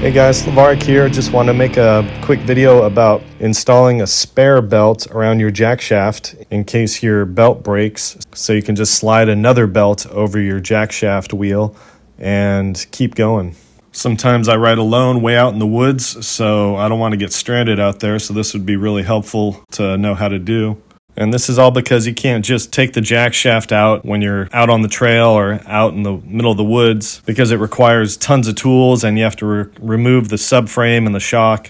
Hey guys, Slavaric here. Just want to make a quick video about installing a spare belt around your jack shaft in case your belt breaks, so you can just slide another belt over your jack shaft wheel and keep going. Sometimes I ride alone way out in the woods, so I don't want to get stranded out there, so this would be really helpful to know how to do. And this is all because you can't just take the jack shaft out when you're out on the trail or out in the middle of the woods, because it requires tons of tools and you have to remove the subframe and the shock.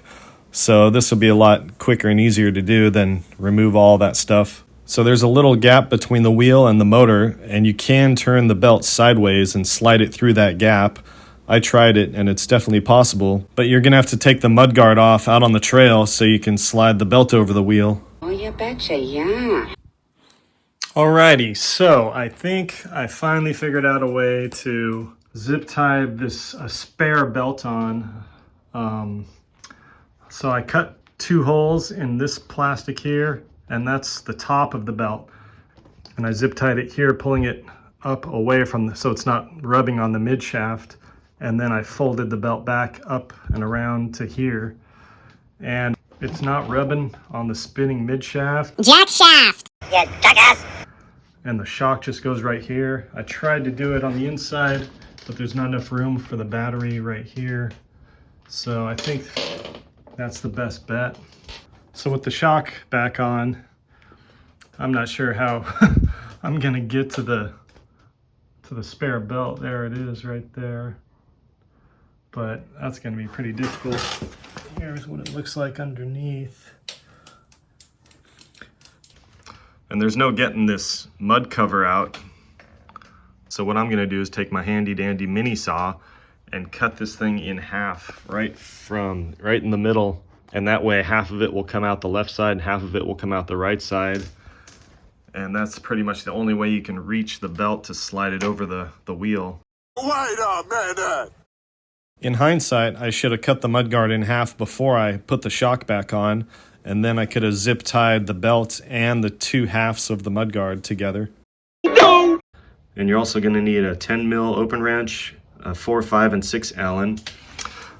So this will be a lot quicker and easier to do than remove all that stuff. So there's a little gap between the wheel and the motor, and you can turn the belt sideways and slide it through that gap. I tried it and it's definitely possible, but you're gonna have to take the mudguard off out on the trail so you can slide the belt over the wheel. Oh, you betcha, yeah. Alrighty, so I think I finally figured out a way to zip tie this spare belt on. So I cut 2 holes in this plastic here, and that's the top of the belt. And I zip tied it here, pulling it up away from so it's not rubbing on the mid shaft. And then I folded the belt back up and around to here. And it's not rubbing on the spinning mid shaft. Jack shaft! Yeah, jackass! And the shock just goes right here. I tried to do it on the inside, but there's not enough room for the battery right here. So I think that's the best bet. So with the shock back on, I'm not sure how I'm gonna get to the spare belt. There it is right there. But that's gonna be pretty difficult. Here's what it looks like underneath. And there's no getting this mud cover out. So what I'm gonna do is take my handy dandy mini saw and cut this thing in half, right in the middle. And that way half of it will come out the left side and half of it will come out the right side. And that's pretty much the only way you can reach the belt to slide it over the wheel. Wait a minute! In hindsight, I should have cut the mudguard in half before I put the shock back on, and then I could have zip tied the belt and the 2 halves of the mudguard together. No! And you're also going to need a 10 mil open wrench, a 4, 5, and 6 Allen.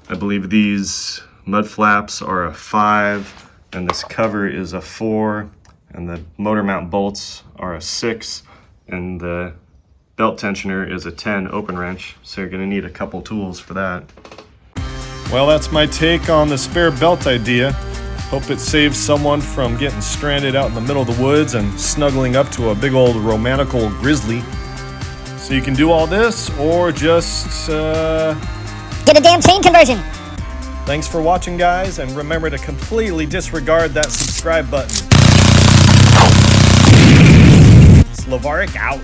I believe these mud flaps are a 5, and this cover is a 4, and the motor mount bolts are a 6, and the belt tensioner is a 10 open wrench, so you're going to need a couple tools for that. Well, that's my take on the spare belt idea. Hope it saves someone from getting stranded out in the middle of the woods and snuggling up to a big old romantical grizzly. So you can do all this, or just Get a damn chain conversion! Thanks for watching, guys, and remember to completely disregard that subscribe button. Slavaric out.